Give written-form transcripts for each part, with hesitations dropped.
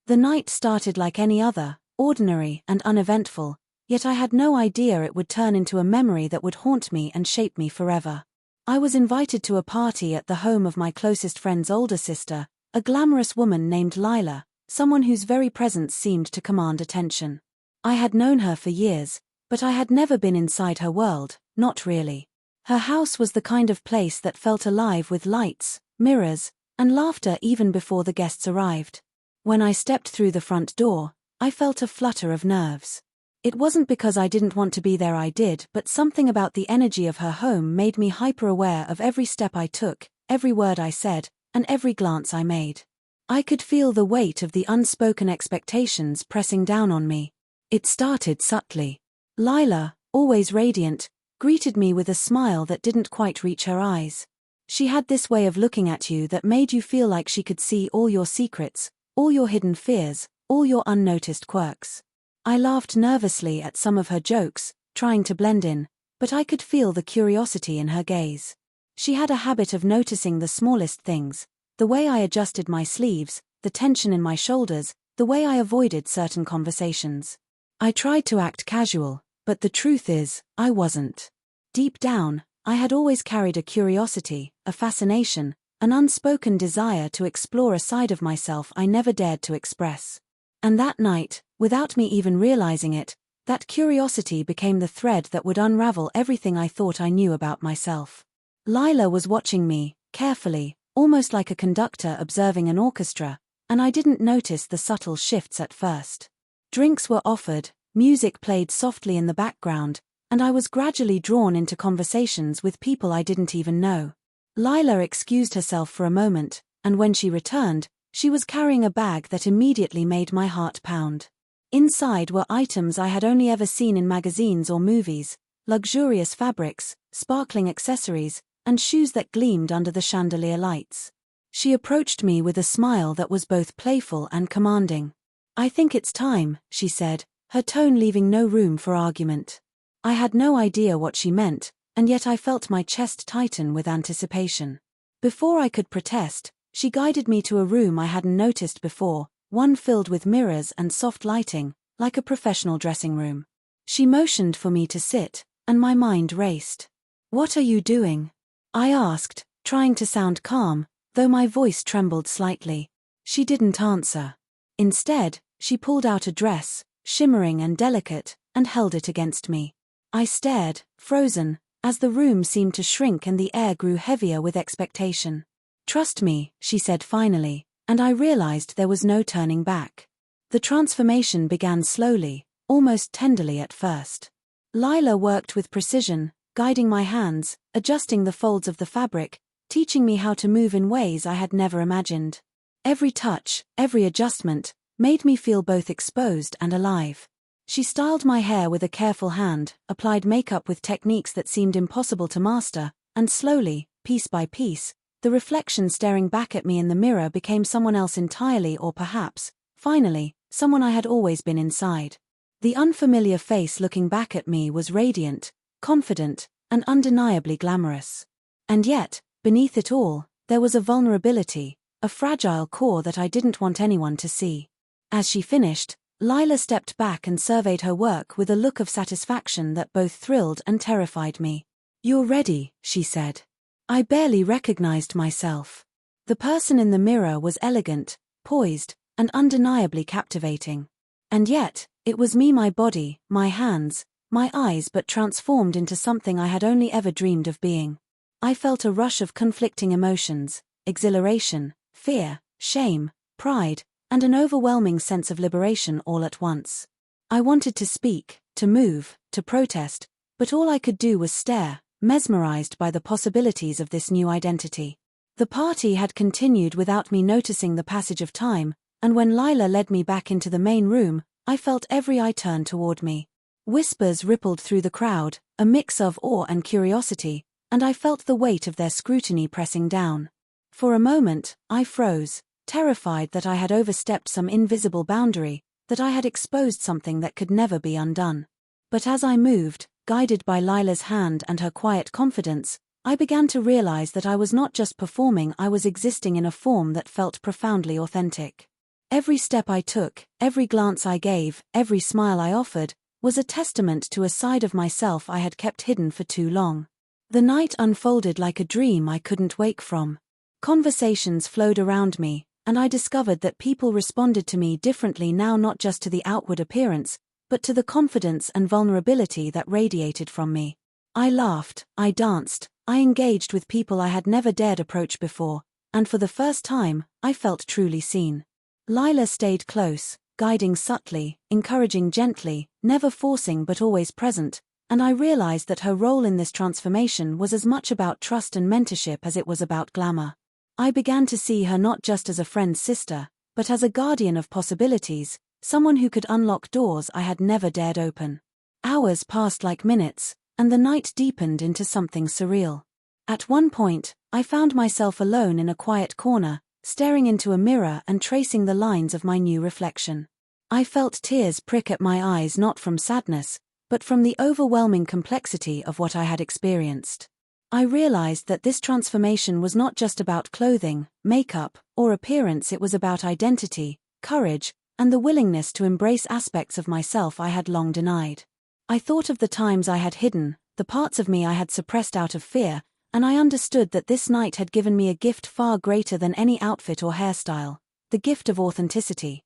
The night started like any other, ordinary and uneventful, yet I had no idea it would turn into a memory that would haunt me and shape me forever. I was invited to a party at the home of my closest friend's older sister, a glamorous woman named Lila, someone whose very presence seemed to command attention. I had known her for years, but I had never been inside her world, not really. Her house was the kind of place that felt alive with lights, mirrors, and laughter even before the guests arrived. When I stepped through the front door, I felt a flutter of nerves. It wasn't because I didn't want to be there, I did, but something about the energy of her home made me hyper-aware of every step I took, every word I said, and every glance I made. I could feel the weight of the unspoken expectations pressing down on me. It started subtly. Lila, always radiant, greeted me with a smile that didn't quite reach her eyes. She had this way of looking at you that made you feel like she could see all your secrets, all your hidden fears, all your unnoticed quirks. I laughed nervously at some of her jokes, trying to blend in, but I could feel the curiosity in her gaze. She had a habit of noticing the smallest things, the way I adjusted my sleeves, the tension in my shoulders, the way I avoided certain conversations. I tried to act casual, but the truth is, I wasn't. Deep down, I had always carried a curiosity, a fascination, an unspoken desire to explore a side of myself I never dared to express. And that night, without me even realizing it, that curiosity became the thread that would unravel everything I thought I knew about myself. Lila was watching me, carefully, almost like a conductor observing an orchestra, and I didn't notice the subtle shifts at first. Drinks were offered, music played softly in the background, and I was gradually drawn into conversations with people I didn't even know. Lila excused herself for a moment, and when she returned, she was carrying a bag that immediately made my heart pound. Inside were items I had only ever seen in magazines or movies, luxurious fabrics, sparkling accessories, and shoes that gleamed under the chandelier lights. She approached me with a smile that was both playful and commanding. "I think it's time," she said, her tone leaving no room for argument. I had no idea what she meant, and yet I felt my chest tighten with anticipation. Before I could protest, she guided me to a room I hadn't noticed before, one filled with mirrors and soft lighting, like a professional dressing room. She motioned for me to sit, and my mind raced. "What are you doing?" I asked, trying to sound calm, though my voice trembled slightly. She didn't answer. Instead, she pulled out a dress, shimmering and delicate, and held it against me. I stared, frozen, as the room seemed to shrink and the air grew heavier with expectation. "Trust me," she said finally, and I realized there was no turning back. The transformation began slowly, almost tenderly at first. Lila worked with precision, guiding my hands, adjusting the folds of the fabric, teaching me how to move in ways I had never imagined. Every touch, every adjustment, made me feel both exposed and alive. She styled my hair with a careful hand, applied makeup with techniques that seemed impossible to master, and slowly, piece by piece, the reflection staring back at me in the mirror became someone else entirely, or perhaps, finally, someone I had always been inside. The unfamiliar face looking back at me was radiant, confident, and undeniably glamorous. And yet, beneath it all, there was a vulnerability, a fragile core that I didn't want anyone to see. As she finished, Lila stepped back and surveyed her work with a look of satisfaction that both thrilled and terrified me. "You're ready," she said. I barely recognized myself. The person in the mirror was elegant, poised, and undeniably captivating. And yet, it was me, my body, my hands, my eyes, but transformed into something I had only ever dreamed of being. I felt a rush of conflicting emotions, exhilaration, fear, shame, pride, and an overwhelming sense of liberation all at once. I wanted to speak, to move, to protest, but all I could do was stare, mesmerized by the possibilities of this new identity. The party had continued without me noticing the passage of time, and when Lila led me back into the main room, I felt every eye turn toward me. Whispers rippled through the crowd, a mix of awe and curiosity, and I felt the weight of their scrutiny pressing down. For a moment, I froze, terrified that I had overstepped some invisible boundary, that I had exposed something that could never be undone. But as I moved, guided by Lila's hand and her quiet confidence, I began to realize that I was not just performing, I was existing in a form that felt profoundly authentic. Every step I took, every glance I gave, every smile I offered, was a testament to a side of myself I had kept hidden for too long. The night unfolded like a dream I couldn't wake from. Conversations flowed around me, and I discovered that people responded to me differently now, not just to the outward appearance, but to the confidence and vulnerability that radiated from me. I laughed, I danced, I engaged with people I had never dared approach before, and for the first time, I felt truly seen. Lila stayed close, guiding subtly, encouraging gently, never forcing but always present, and I realized that her role in this transformation was as much about trust and mentorship as it was about glamour. I began to see her not just as a friend's sister, but as a guardian of possibilities, someone who could unlock doors I had never dared open. Hours passed like minutes, and the night deepened into something surreal. At one point, I found myself alone in a quiet corner, staring into a mirror and tracing the lines of my new reflection. I felt tears prick at my eyes, not from sadness, but from the overwhelming complexity of what I had experienced. I realized that this transformation was not just about clothing, makeup, or appearance. It was about identity, courage, and the willingness to embrace aspects of myself I had long denied. I thought of the times I had hidden, the parts of me I had suppressed out of fear, and I understood that this night had given me a gift far greater than any outfit or hairstyle, the gift of authenticity.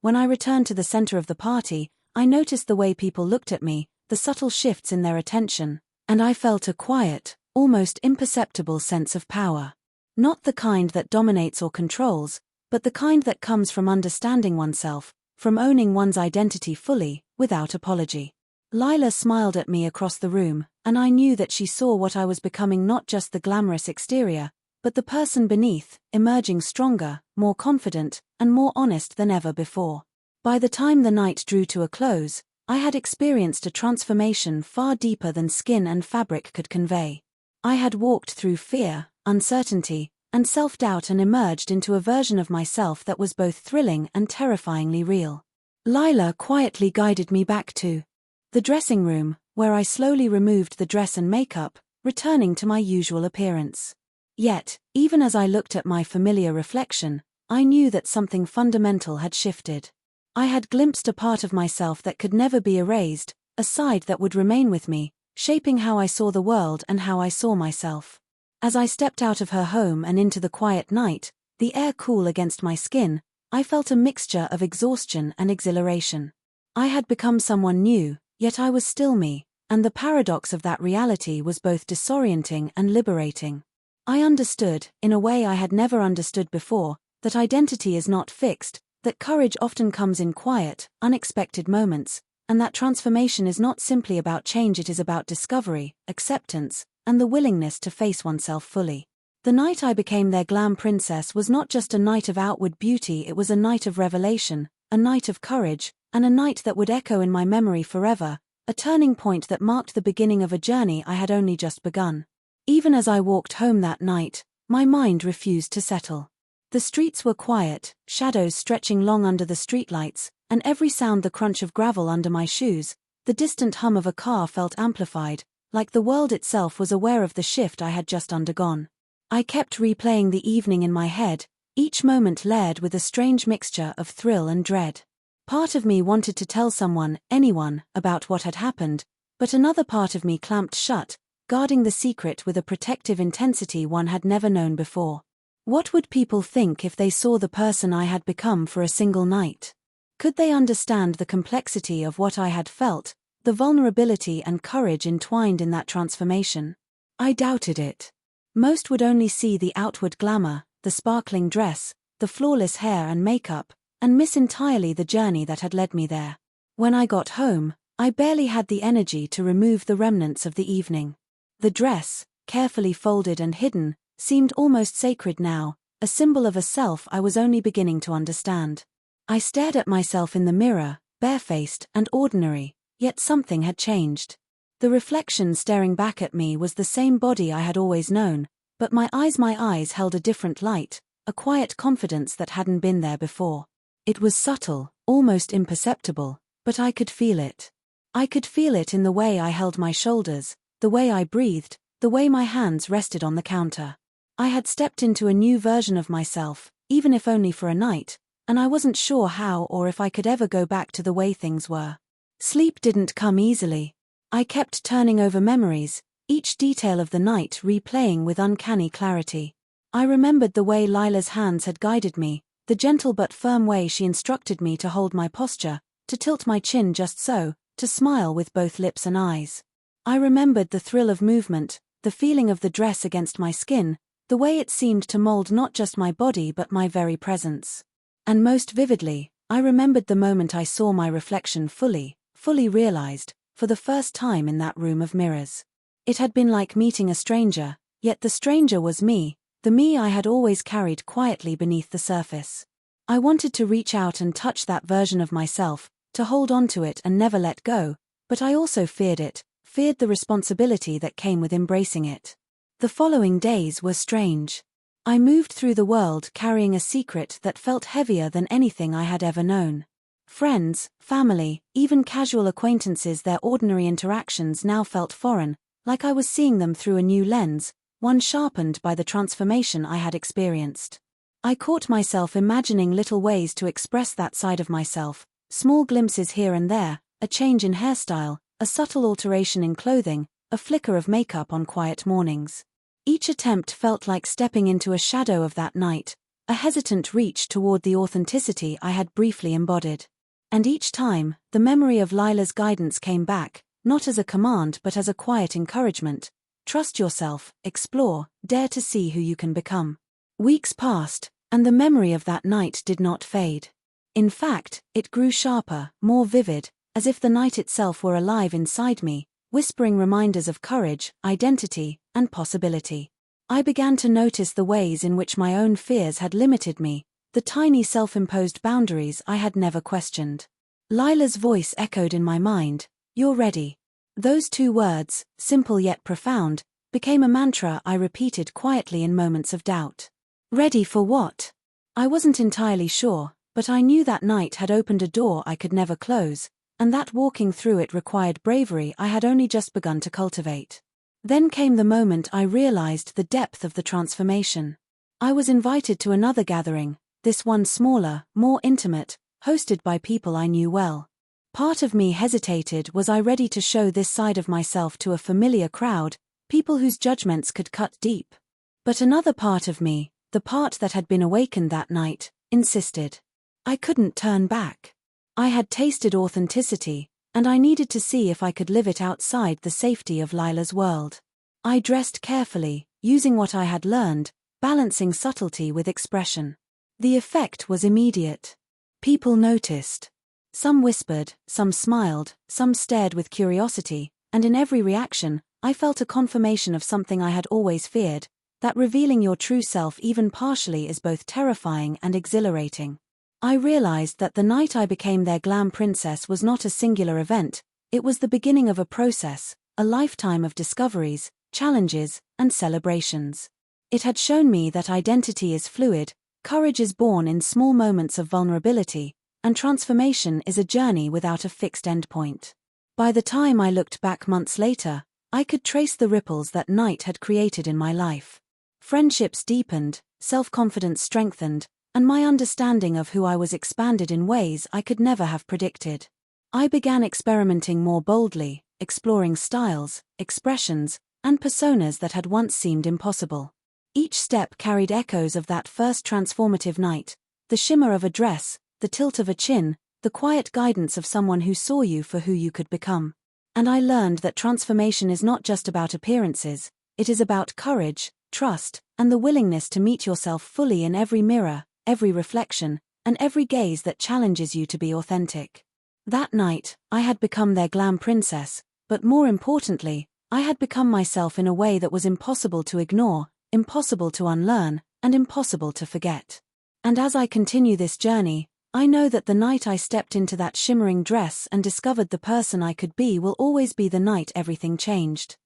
When I returned to the center of the party, I noticed the way people looked at me, the subtle shifts in their attention, and I felt a quiet, almost imperceptible sense of power. Not the kind that dominates or controls, but the kind that comes from understanding oneself, from owning one's identity fully, without apology. Lila smiled at me across the room, and I knew that she saw what I was becoming, not just the glamorous exterior, but the person beneath, emerging stronger, more confident, and more honest than ever before. By the time the night drew to a close, I had experienced a transformation far deeper than skin and fabric could convey. I had walked through fear, uncertainty, and self-doubt and emerged into a version of myself that was both thrilling and terrifyingly real. Lila quietly guided me back to the dressing room, where I slowly removed the dress and makeup, returning to my usual appearance. Yet, even as I looked at my familiar reflection, I knew that something fundamental had shifted. I had glimpsed a part of myself that could never be erased, a side that would remain with me, shaping how I saw the world and how I saw myself. As I stepped out of her home and into the quiet night, the air cool against my skin, I felt a mixture of exhaustion and exhilaration. I had become someone new, yet I was still me, and the paradox of that reality was both disorienting and liberating. I understood, in a way I had never understood before, that identity is not fixed, that courage often comes in quiet, unexpected moments, and that transformation is not simply about change. It is about discovery, acceptance, and the willingness to face oneself fully. The night I became their glam princess was not just a night of outward beauty, it was a night of revelation, a night of courage, and a night that would echo in my memory forever, a turning point that marked the beginning of a journey I had only just begun. Even as I walked home that night, my mind refused to settle. The streets were quiet, shadows stretching long under the streetlights, and every sound, the crunch of gravel under my shoes, the distant hum of a car, felt amplified, like the world itself was aware of the shift I had just undergone. I kept replaying the evening in my head, each moment layered with a strange mixture of thrill and dread. Part of me wanted to tell someone, anyone, about what had happened, but another part of me clamped shut, guarding the secret with a protective intensity one had never known before. What would people think if they saw the person I had become for a single night? Could they understand the complexity of what I had felt, the vulnerability and courage entwined in that transformation? I doubted it. Most would only see the outward glamour, the sparkling dress, the flawless hair and makeup, and miss entirely the journey that had led me there. When I got home, I barely had the energy to remove the remnants of the evening. The dress, carefully folded and hidden, seemed almost sacred now, a symbol of a self I was only beginning to understand. I stared at myself in the mirror, barefaced and ordinary, yet something had changed. The reflection staring back at me was the same body I had always known, but my eyes held a different light, a quiet confidence that hadn't been there before. It was subtle, almost imperceptible, but I could feel it. I could feel it in the way I held my shoulders, the way I breathed, the way my hands rested on the counter. I had stepped into a new version of myself, even if only for a night, and I wasn't sure how or if I could ever go back to the way things were. Sleep didn't come easily. I kept turning over memories, each detail of the night replaying with uncanny clarity. I remembered the way Lila's hands had guided me, the gentle but firm way she instructed me to hold my posture, to tilt my chin just so, to smile with both lips and eyes. I remembered the thrill of movement, the feeling of the dress against my skin, the way it seemed to mold not just my body but my very presence. And most vividly, I remembered the moment I saw my reflection fully realized, for the first time in that room of mirrors. It had been like meeting a stranger, yet the stranger was me, the me I had always carried quietly beneath the surface. I wanted to reach out and touch that version of myself, to hold on to it and never let go, but I also feared it, feared the responsibility that came with embracing it. The following days were strange. I moved through the world carrying a secret that felt heavier than anything I had ever known. Friends, family, even casual acquaintances, their ordinary interactions now felt foreign, like I was seeing them through a new lens, one sharpened by the transformation I had experienced. I caught myself imagining little ways to express that side of myself, small glimpses here and there, a change in hairstyle, a subtle alteration in clothing, a flicker of makeup on quiet mornings. Each attempt felt like stepping into a shadow of that night, a hesitant reach toward the authenticity I had briefly embodied. And each time, the memory of Lila's guidance came back, not as a command but as a quiet encouragement. Trust yourself, explore, dare to see who you can become. Weeks passed, and the memory of that night did not fade. In fact, it grew sharper, more vivid, as if the night itself were alive inside me, whispering reminders of courage, identity, and possibility. I began to notice the ways in which my own fears had limited me, the tiny self-imposed boundaries I had never questioned. Lila's voice echoed in my mind, "You're ready." Those two words, simple yet profound, became a mantra I repeated quietly in moments of doubt. Ready for what? I wasn't entirely sure, but I knew that night had opened a door I could never close, and that walking through it required bravery I had only just begun to cultivate. Then came the moment I realized the depth of the transformation. I was invited to another gathering, this one smaller, more intimate, hosted by people I knew well. Part of me hesitated. Was I ready to show this side of myself to a familiar crowd, people whose judgments could cut deep? But another part of me, the part that had been awakened that night, insisted. I couldn't turn back. I had tasted authenticity, and I needed to see if I could live it outside the safety of Lila's world. I dressed carefully, using what I had learned, balancing subtlety with expression. The effect was immediate. People noticed. Some whispered, some smiled, some stared with curiosity, and in every reaction, I felt a confirmation of something I had always feared, that revealing your true self even partially is both terrifying and exhilarating. I realized that the night I became their glam princess was not a singular event, it was the beginning of a process, a lifetime of discoveries, challenges, and celebrations. It had shown me that identity is fluid, courage is born in small moments of vulnerability, and transformation is a journey without a fixed endpoint. By the time I looked back months later, I could trace the ripples that night had created in my life. Friendships deepened, self-confidence strengthened, and my understanding of who I was expanded in ways I could never have predicted. I began experimenting more boldly, exploring styles, expressions, and personas that had once seemed impossible. Each step carried echoes of that first transformative night, the shimmer of a dress, the tilt of a chin, the quiet guidance of someone who saw you for who you could become. And I learned that transformation is not just about appearances, it is about courage, trust, and the willingness to meet yourself fully in every mirror, every reflection, and every gaze that challenges you to be authentic. That night, I had become their glam princess, but more importantly, I had become myself in a way that was impossible to ignore, impossible to unlearn, and impossible to forget. And as I continue this journey, I know that the night I stepped into that shimmering dress and discovered the person I could be will always be the night everything changed.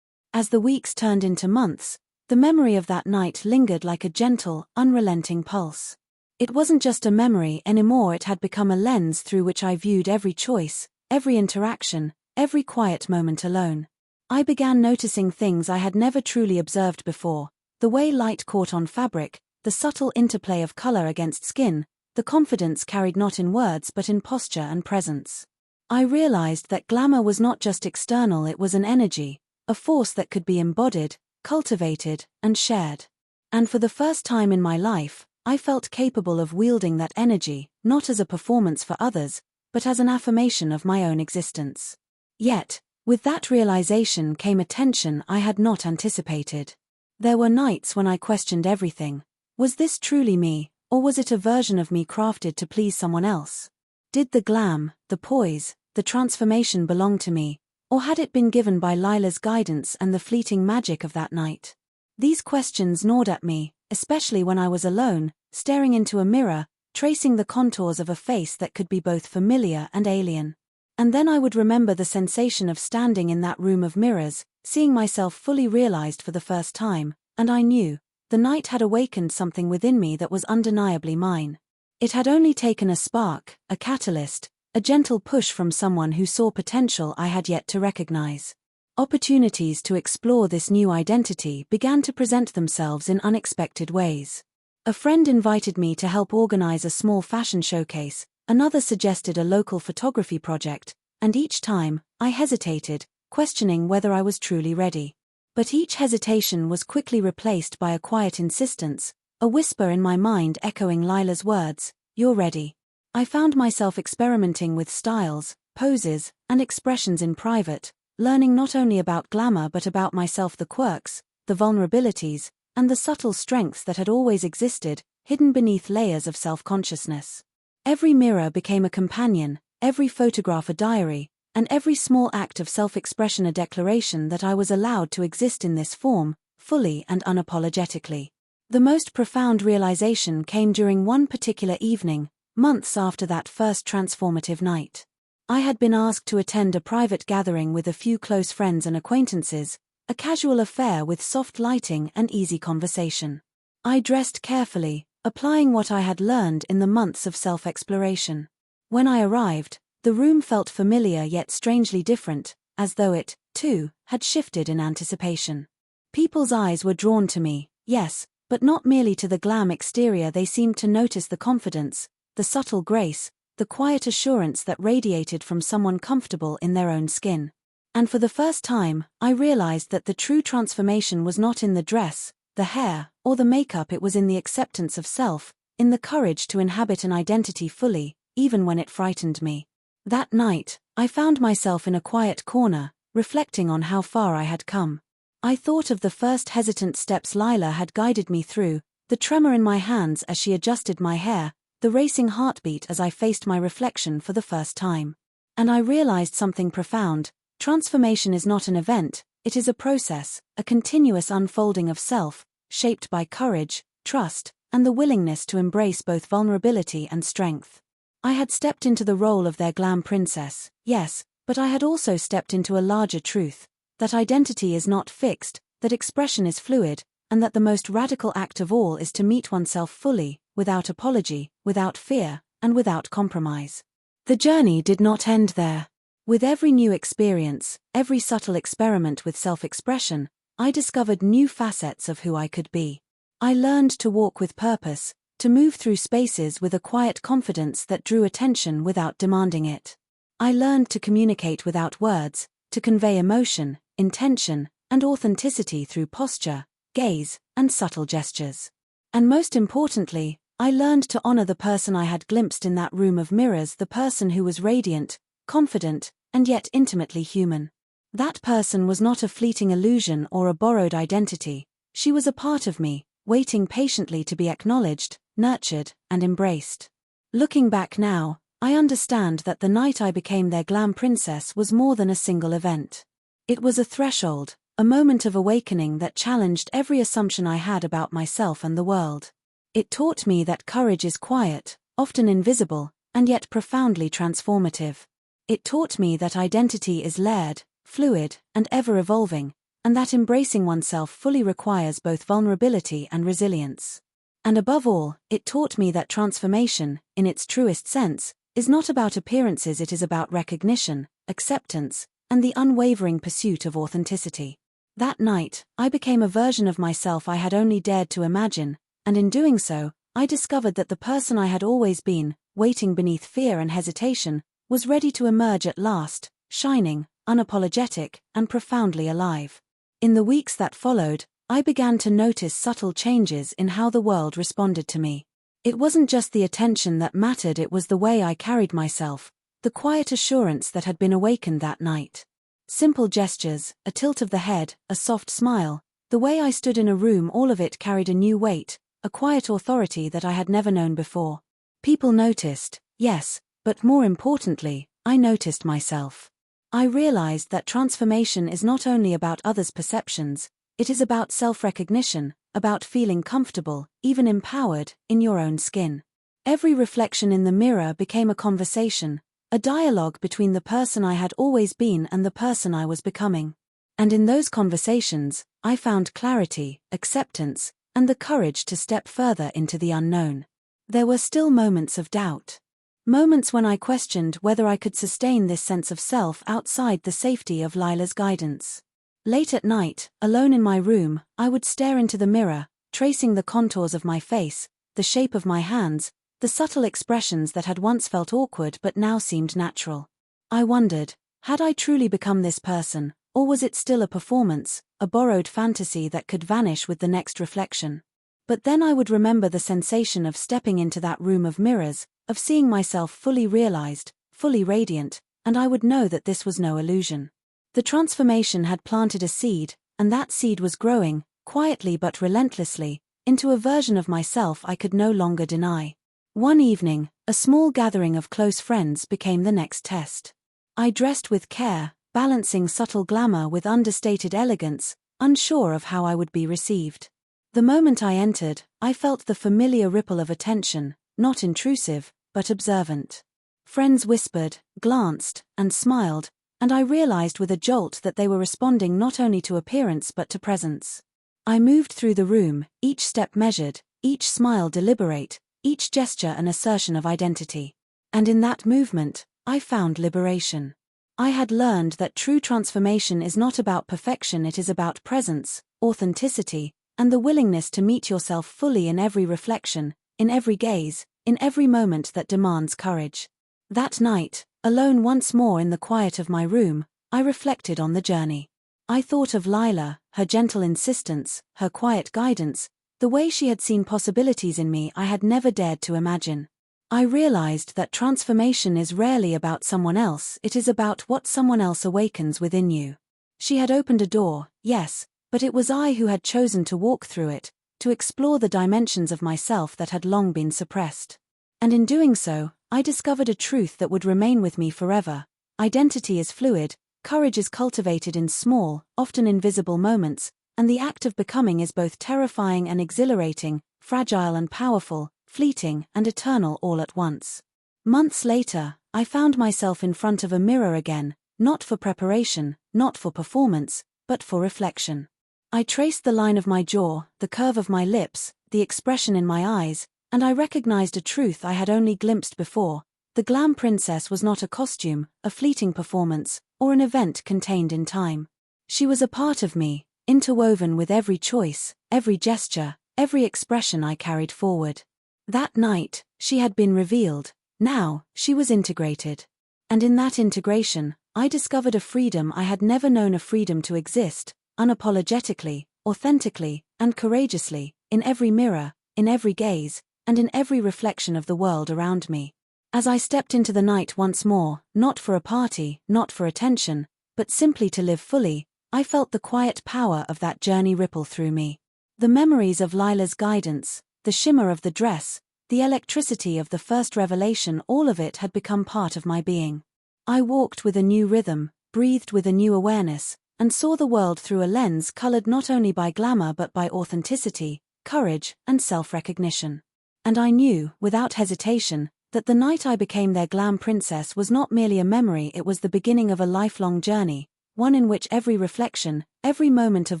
As the weeks turned into months, the memory of that night lingered like a gentle, unrelenting pulse. It wasn't just a memory anymore, it had become a lens through which I viewed every choice, every interaction, every quiet moment alone. I began noticing things I had never truly observed before, the way light caught on fabric, the subtle interplay of color against skin, the confidence carried not in words but in posture and presence. I realized that glamour was not just external, it was an energy, a force that could be embodied, cultivated, and shared. And for the first time in my life, I felt capable of wielding that energy, not as a performance for others, but as an affirmation of my own existence. Yet, with that realization came a tension I had not anticipated. There were nights when I questioned everything. Was this truly me, or was it a version of me crafted to please someone else? Did the glam, the poise, the transformation belong to me, or had it been given by Lila's guidance and the fleeting magic of that night? These questions gnawed at me, especially when I was alone, staring into a mirror, tracing the contours of a face that could be both familiar and alien. And then I would remember the sensation of standing in that room of mirrors, seeing myself fully realized for the first time, and I knew, the night had awakened something within me that was undeniably mine. It had only taken a spark, a catalyst, a gentle push from someone who saw potential I had yet to recognize. Opportunities to explore this new identity began to present themselves in unexpected ways. A friend invited me to help organize a small fashion showcase, another suggested a local photography project, and each time, I hesitated, questioning whether I was truly ready. But each hesitation was quickly replaced by a quiet insistence, a whisper in my mind echoing Lila's words, "You're ready." I found myself experimenting with styles, poses, and expressions in private, learning not only about glamour but about myself, the quirks, the vulnerabilities, and the subtle strengths that had always existed, hidden beneath layers of self-consciousness. Every mirror became a companion, every photograph a diary, and every small act of self-expression a declaration that I was allowed to exist in this form, fully and unapologetically. The most profound realization came during one particular evening, months after that first transformative night. I had been asked to attend a private gathering with a few close friends and acquaintances, a casual affair with soft lighting and easy conversation. I dressed carefully, applying what I had learned in the months of self-exploration. When I arrived, the room felt familiar yet strangely different, as though it, too, had shifted in anticipation. People's eyes were drawn to me, yes, but not merely to the glam exterior. They seemed to notice the confidence, the subtle grace, the quiet assurance that radiated from someone comfortable in their own skin. And for the first time, I realized that the true transformation was not in the dress, the hair, or the makeup. It was in the acceptance of self, in the courage to inhabit an identity fully, even when it frightened me. That night, I found myself in a quiet corner, reflecting on how far I had come. I thought of the first hesitant steps Lila had guided me through, the tremor in my hands as she adjusted my hair, the racing heartbeat as I faced my reflection for the first time. And I realized something profound. Transformation is not an event, it is a process, a continuous unfolding of self, shaped by courage, trust, and the willingness to embrace both vulnerability and strength. I had stepped into the role of their glam princess, yes, but I had also stepped into a larger truth, that identity is not fixed, that expression is fluid, and that the most radical act of all is to meet oneself fully, without apology, without fear, and without compromise. The journey did not end there. With every new experience, every subtle experiment with self-expression, I discovered new facets of who I could be. I learned to walk with purpose, to move through spaces with a quiet confidence that drew attention without demanding it. I learned to communicate without words, to convey emotion, intention, and authenticity through posture, gaze, and subtle gestures. And most importantly, I learned to honor the person I had glimpsed in that room of mirrors, the person who was radiant, confident, and yet intimately human. That person was not a fleeting illusion or a borrowed identity. She was a part of me, waiting patiently to be acknowledged, nurtured, and embraced. Looking back now, I understand that the night I became their glam princess was more than a single event. It was a threshold, a moment of awakening that challenged every assumption I had about myself and the world. It taught me that courage is quiet, often invisible, and yet profoundly transformative. It taught me that identity is layered, fluid, and ever-evolving, and that embracing oneself fully requires both vulnerability and resilience. And above all, it taught me that transformation, in its truest sense, is not about appearances. It is about recognition, acceptance, and the unwavering pursuit of authenticity. That night, I became a version of myself I had only dared to imagine, and in doing so, I discovered that the person I had always been, waiting beneath fear and hesitation, was ready to emerge at last, shining, unapologetic, and profoundly alive. In the weeks that followed, I began to notice subtle changes in how the world responded to me. It wasn't just the attention that mattered, it was the way I carried myself, the quiet assurance that had been awakened that night. Simple gestures, a tilt of the head, a soft smile, the way I stood in a room, all of it carried a new weight, a quiet authority that I had never known before. People noticed, yes, but more importantly, I noticed myself. I realized that transformation is not only about others' perceptions, it is about self-recognition, about feeling comfortable, even empowered, in your own skin. Every reflection in the mirror became a conversation, a dialogue between the person I had always been and the person I was becoming. And in those conversations, I found clarity, acceptance, and the courage to step further into the unknown. There were still moments of doubt. Moments when I questioned whether I could sustain this sense of self outside the safety of Lila's guidance. Late at night, alone in my room, I would stare into the mirror, tracing the contours of my face, the shape of my hands, the subtle expressions that had once felt awkward but now seemed natural. I wondered, had I truly become this person, or was it still a performance, a borrowed fantasy that could vanish with the next reflection? But then I would remember the sensation of stepping into that room of mirrors, of seeing myself fully realized, fully radiant, and I would know that this was no illusion. The transformation had planted a seed, and that seed was growing, quietly but relentlessly, into a version of myself I could no longer deny. One evening, a small gathering of close friends became the next test. I dressed with care, balancing subtle glamour with understated elegance, unsure of how I would be received. The moment I entered, I felt the familiar ripple of attention, not intrusive, but observant. Friends whispered, glanced, and smiled, and I realized with a jolt that they were responding not only to appearance but to presence. I moved through the room, each step measured, each smile deliberate, each gesture an assertion of identity. And in that movement, I found liberation. I had learned that true transformation is not about perfection, it is about presence, authenticity, and the willingness to meet yourself fully in every reflection, in every gaze, in every moment that demands courage. That night, alone once more in the quiet of my room, I reflected on the journey. I thought of Lila, her gentle insistence, her quiet guidance, the way she had seen possibilities in me I had never dared to imagine. I realized that transformation is rarely about someone else, it is about what someone else awakens within you. She had opened a door, yes, but it was I who had chosen to walk through it, to explore the dimensions of myself that had long been suppressed. And in doing so, I discovered a truth that would remain with me forever. Identity is fluid, courage is cultivated in small, often invisible moments, and the act of becoming is both terrifying and exhilarating, fragile and powerful, fleeting and eternal all at once. Months later, I found myself in front of a mirror again, not for preparation, not for performance, but for reflection. I traced the line of my jaw, the curve of my lips, the expression in my eyes, and I recognized a truth I had only glimpsed before. The Glam princess was not a costume, a fleeting performance, or an event contained in time. She was a part of me, interwoven with every choice, every gesture, every expression I carried forward. That night, she had been revealed. Now, she was integrated. And in that integration, I discovered a freedom I had never known, a freedom to exist, unapologetically, authentically, and courageously, in every mirror, in every gaze, and in every reflection of the world around me. As I stepped into the night once more, not for a party, not for attention, but simply to live fully, I felt the quiet power of that journey ripple through me. The memories of Lila's guidance, the shimmer of the dress, the electricity of the first revelation, all of it had become part of my being. I walked with a new rhythm, breathed with a new awareness, and saw the world through a lens colored not only by glamour but by authenticity, courage, and self-recognition. And I knew, without hesitation, that the night I became their Glam princess was not merely a memory, it was the beginning of a lifelong journey, one in which every reflection, every moment of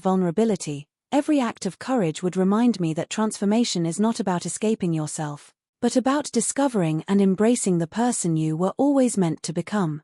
vulnerability, every act of courage would remind me that transformation is not about escaping yourself, but about discovering and embracing the person you were always meant to become.